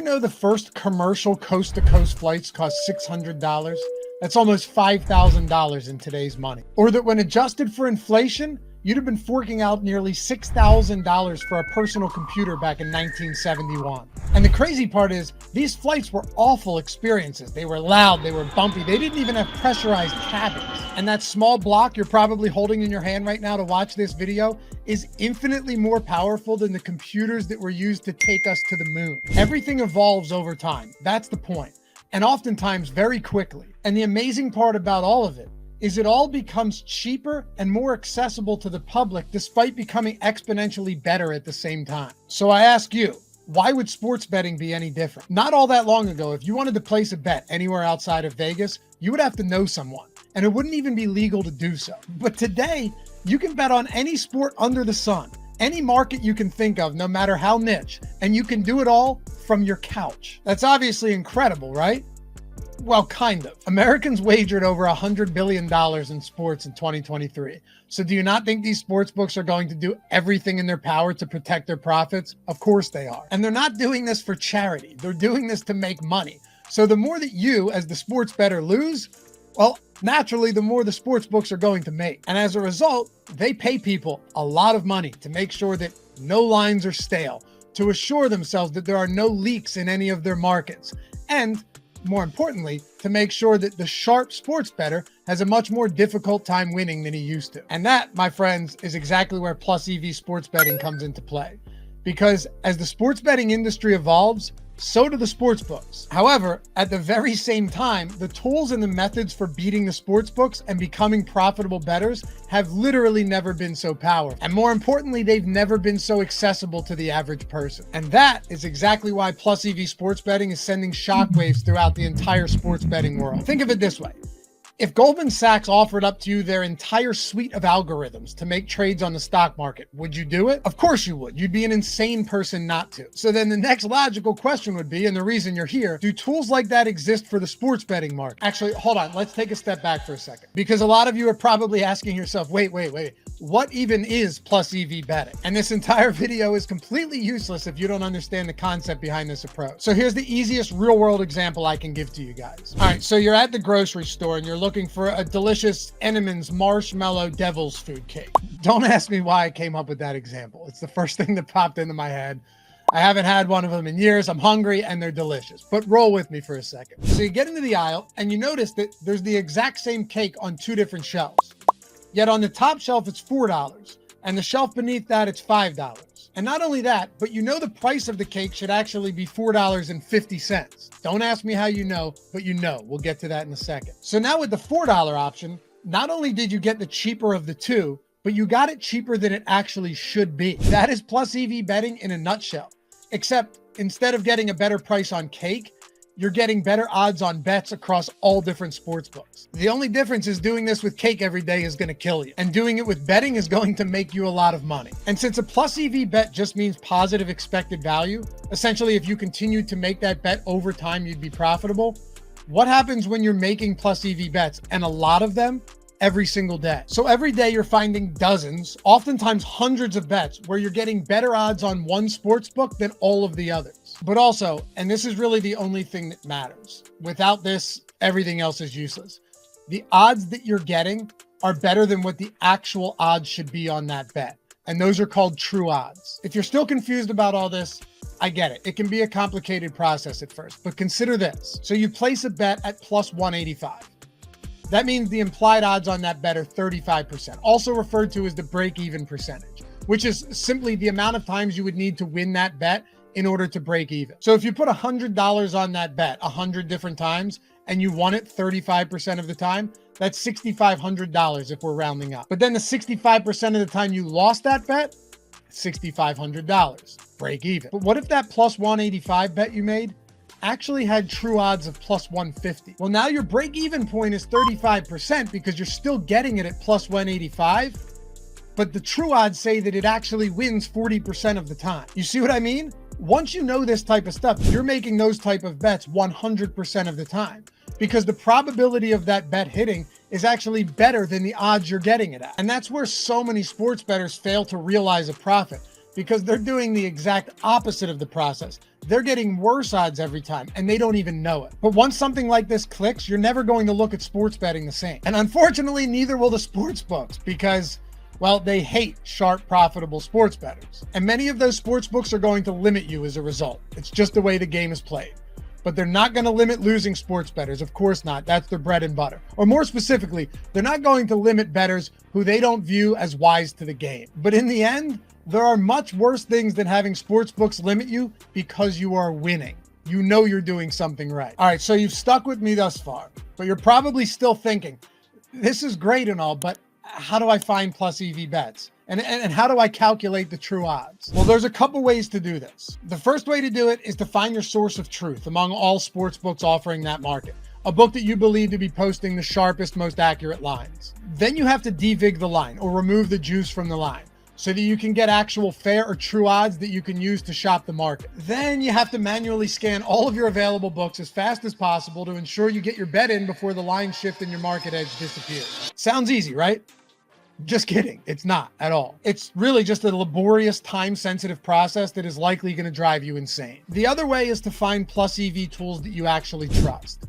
know the first commercial coast-to-coast flights cost $600? That's almost $5,000 in today's money. Or that when adjusted for inflation, you'd have been forking out nearly $6,000 for a personal computer back in 1971. And the crazy part is, these flights were awful experiences. They were loud, they were bumpy, they didn't even have pressurized cabins. And that small block you're probably holding in your hand right now to watch this video is infinitely more powerful than the computers that were used to take us to the moon. Everything evolves over time. That's the point. And oftentimes very quickly. And the amazing part about all of it is it all becomes cheaper and more accessible to the public despite becoming exponentially better at the same time. So I ask you, why would sports betting be any different? Not all that long ago, if you wanted to place a bet anywhere outside of Vegas, you would have to know someone, and it wouldn't even be legal to do so. But today, you can bet on any sport under the sun, any market you can think of, no matter how niche, and you can do it all from your couch. That's obviously incredible, right? Well, kind of. Americans wagered over $100 billion in sports in 2023. So do you not think these sports books are going to do everything in their power to protect their profits? Of course they are. And they're not doing this for charity. They're doing this to make money. So the more that you, as the sports bettor, lose, well, naturally, the more the sports books are going to make. And as a result, they pay people a lot of money to make sure that no lines are stale, to assure themselves that there are no leaks in any of their markets, and more importantly, to make sure that the sharp sports bettor has a much more difficult time winning than he used to. And that, my friends, is exactly where Plus EV sports betting comes into play. Because as the sports betting industry evolves, so do the sports books. However, at the very same time, the tools and the methods for beating the sports books and becoming profitable bettors have literally never been so powerful. And more importantly, they've never been so accessible to the average person. And that is exactly why Plus EV sports betting is sending shockwaves throughout the entire sports betting world. Think of it this way. If Goldman Sachs offered up to you their entire suite of algorithms to make trades on the stock market, would you do it? Of course you would. You'd be an insane person not to. So then the next logical question would be, and the reason you're here, do tools like that exist for the sports betting market? Actually, hold on. Let's take a step back for a second. Because a lot of you are probably asking yourself, wait. What even is Plus EV betting? And this entire video is completely useless if you don't understand the concept behind this approach. So here's the easiest real world example I can give to you guys. All right, so you're at the grocery store and you're looking for a delicious Entenmann's marshmallow devil's food cake. Don't ask me why I came up with that example. It's the first thing that popped into my head. I haven't had one of them in years. I'm hungry and they're delicious, but roll with me for a second. So you get into the aisle and you notice that there's the exact same cake on two different shelves. Yet on the top shelf, it's $4, and the shelf beneath that, it's $5. And not only that, but you know the price of the cake should actually be $4.50. Don't ask me how you know, but you know. We'll get to that in a second. So now with the $4 option, not only did you get the cheaper of the two, but you got it cheaper than it actually should be. That is Plus EV betting in a nutshell. Except instead of getting a better price on cake, you're getting better odds on bets across all different sports books. The only difference is doing this with cake every day is going to kill you. And doing it with betting is going to make you a lot of money. And since a Plus EV bet just means positive expected value, essentially if you continue to make that bet over time, you'd be profitable. What happens when you're making Plus EV bets, and a lot of them, every single day? So every day you're finding dozens, oftentimes hundreds of bets where you're getting better odds on one sports book than all of the others. But also, and this is really the only thing that matters, without this, everything else is useless. The odds that you're getting are better than what the actual odds should be on that bet. And those are called true odds. If you're still confused about all this, I get it. It can be a complicated process at first, but consider this. So you place a bet at plus 185. That means the implied odds on that bet are 35%, also referred to as the break-even percentage, which is simply the amount of times you would need to win that bet in order to break even. So if you put $100 on that bet 100 different times and you won it 35% of the time, that's $6,500 if we're rounding up. But then the 65% of the time you lost that bet, $6,500, break even. But what if that plus 185 bet you made actually had true odds of plus 150? Well, now your break-even point is 35% because you're still getting it at plus 185, but the true odds say that it actually wins 40% of the time. You see what I mean? Once you know this type of stuff, you're making those type of bets 100% of the time because the probability of that bet hitting is actually better than the odds you're getting it at. And that's where so many sports bettors fail to realize a profit. because they're doing the exact opposite of the process. They're getting worse odds every time, and they don't even know it. But once something like this clicks, you're never going to look at sports betting the same. And unfortunately, neither will the sports books, because, well, they hate sharp, profitable sports bettors. And many of those sports books are going to limit you as a result. It's just the way the game is played. But they're not going to limit losing sports bettors. Of course not. That's their bread and butter. Or more specifically, they're not going to limit bettors who they don't view as wise to the game. But in the end, there are much worse things than having sports books limit you because you are winning. You know you're doing something right. All right, so you've stuck with me thus far, but you're probably still thinking, this is great and all, but how do I find plus EV bets? And how do I calculate the true odds? Well, there's a couple ways to do this. The first way to do it is to find your source of truth among all sports books offering that market, a book that you believe to be posting the sharpest, most accurate lines. Then you have to devig the line, or remove the juice from the line, so that you can get actual fair or true odds that you can use to shop the market. Then you have to manually scan all of your available books as fast as possible to ensure you get your bet in before the line shift and your market edge disappears. Sounds easy, right? Just kidding. It's not at all. It's really just a laborious, time-sensitive process that is likely going to drive you insane. The other way is to find plus EV tools that you actually trust.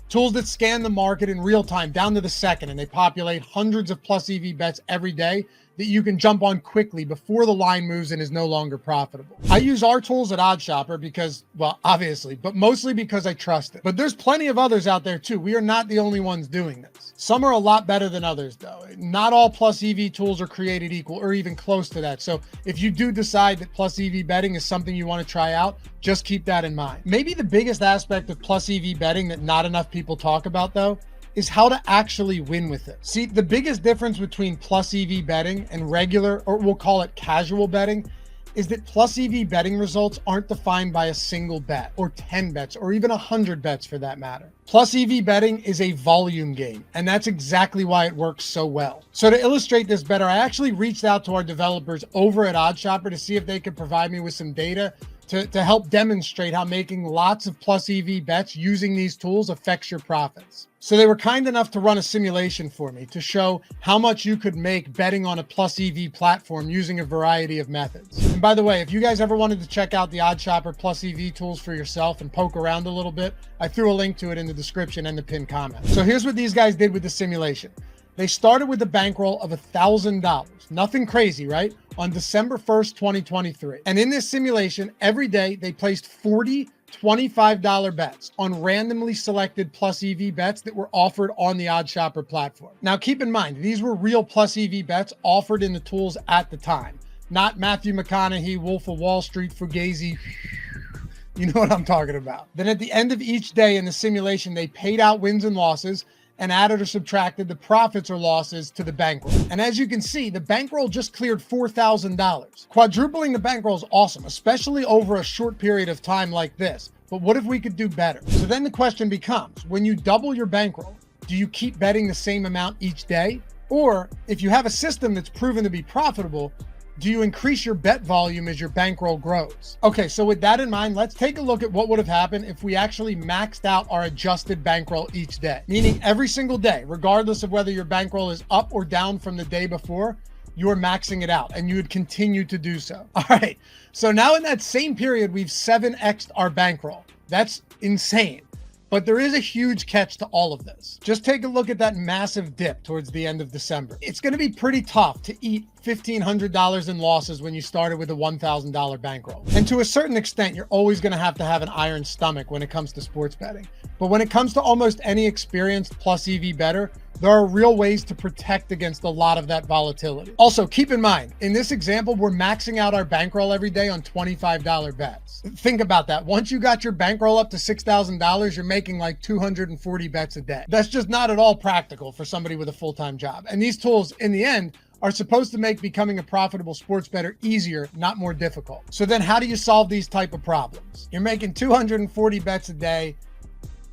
Tools that scan the market in real time, down to the second, and they populate hundreds of plus EV bets every day that you can jump on quickly before the line moves and is no longer profitable. I use our tools at OddsShopper because, well, obviously, but mostly because I trust it. But there's plenty of others out there too. We are not the only ones doing this. Some are a lot better than others though. Not all plus EV tools are created equal or even close to that. So if you do decide that plus EV betting is something you want to try out, just keep that in mind. Maybe the biggest aspect of plus EV betting that not enough people talk about though is how to actually win with it. See, the biggest difference between plus EV betting and regular, or we'll call it casual betting, is that plus EV betting results aren't defined by a single bet, or 10 bets, or even 100 bets for that matter. Plus EV betting is a volume game, and that's exactly why it works so well. So to illustrate this better, I actually reached out to our developers over at OddsShopper to see if they could provide me with some data to help demonstrate how making lots of plus EV bets using these tools affects your profits. So they were kind enough to run a simulation for me to show how much you could make betting on a plus EV platform using a variety of methods. And by the way, if you guys ever wanted to check out the OddsShopper plus EV tools for yourself and poke around a little bit, I threw a link to it in the description and the pinned comment. So here's what these guys did with the simulation. They started with a bankroll of $1,000. Nothing crazy, right? On December 1st, 2023. And in this simulation, every day they placed 40 $25 bets on randomly selected plus EV bets that were offered on the OddsShopper platform. Now, keep in mind, these were real plus EV bets offered in the tools at the time, not Matthew McConaughey, Wolf of Wall Street, Fugazi. You know what I'm talking about. Then at the end of each day in the simulation, they paid out wins and losses and added or subtracted the profits or losses to the bankroll. And as you can see, the bankroll just cleared $4,000. Quadrupling the bankroll is awesome, especially over a short period of time like this. But what if we could do better? So then the question becomes, when you double your bankroll, do you keep betting the same amount each day? Or if you have a system that's proven to be profitable, do you increase your bet volume as your bankroll grows? Okay, so with that in mind, let's take a look at what would have happened if we actually maxed out our adjusted bankroll each day. Meaning every single day, regardless of whether your bankroll is up or down from the day before, you're maxing it out and you would continue to do so. All right, so now in that same period, we've 7x'd our bankroll. That's insane. But there is a huge catch to all of this. Just take a look at that massive dip towards the end of December. It's going to be pretty tough to eat $1,500 in losses when you started with a $1,000 bankroll. And to a certain extent, you're always going to have an iron stomach when it comes to sports betting. But when it comes to almost any experienced plus EV bettor, there are real ways to protect against a lot of that volatility. Also, keep in mind, in this example, we're maxing out our bankroll every day on $25 bets. Think about that. Once you got your bankroll up to $6,000, you're making like 240 bets a day. That's just not at all practical for somebody with a full-time job. And these tools, in the end, are supposed to make becoming a profitable sports bettor easier, not more difficult. So then how do you solve these type of problems? You're making 240 bets a day,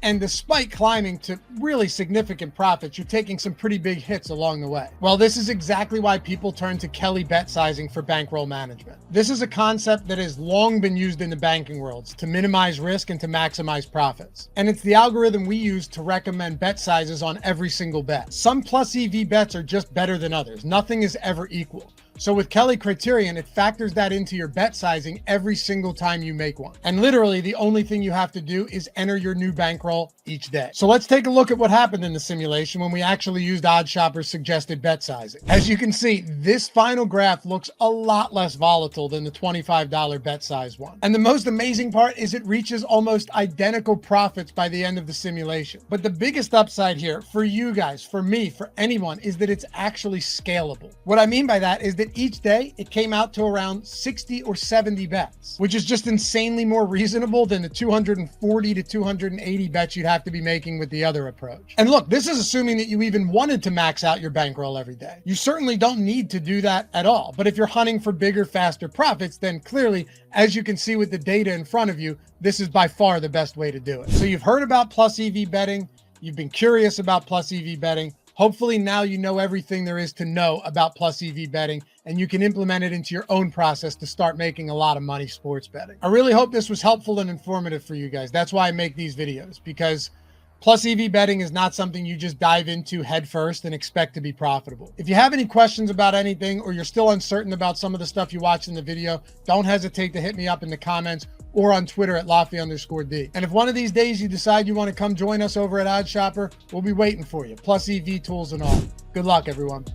and despite climbing to really significant profits, you're taking some pretty big hits along the way. Well, this is exactly why people turn to Kelly bet sizing for bankroll management. This is a concept that has long been used in the banking worlds to minimize risk and to maximize profits. And it's the algorithm we use to recommend bet sizes on every single bet. Some plus EV bets are just better than others. Nothing is ever equal. So with Kelly Criterion, it factors that into your bet sizing every single time you make one. And literally the only thing you have to do is enter your new bankroll each day. So let's take a look at what happened in the simulation when we actually used OddsShopper's suggested bet sizing. As you can see, this final graph looks a lot less volatile than the $25 bet size one. And the most amazing part is it reaches almost identical profits by the end of the simulation. But the biggest upside here for you guys, for me, for anyone, is that it's actually scalable. What I mean by that is that each day it came out to around 60 or 70 bets, which is just insanely more reasonable than the 240 to 280 bets you'd have to be making with the other approach. And look, this is assuming that you even wanted to max out your bankroll every day. You certainly don't need to do that at all. But if you're hunting for bigger, faster profits, then clearly, as you can see with the data in front of you, this is by far the best way to do it. So you've heard about plus EV betting. You've been curious about plus EV betting. Hopefully now you know everything there is to know about plus EV betting, and you can implement it into your own process to start making a lot of money sports betting. I really hope this was helpful and informative for you guys. That's why I make these videos, because plus EV betting is not something you just dive into head first and expect to be profitable. If you have any questions about anything, or you're still uncertain about some of the stuff you watched in the video, don't hesitate to hit me up in the comments or on Twitter at Lofty_D. And if one of these days you decide you want to come join us over at OddsShopper, we'll be waiting for you. Plus EV tools and all. Good luck, everyone.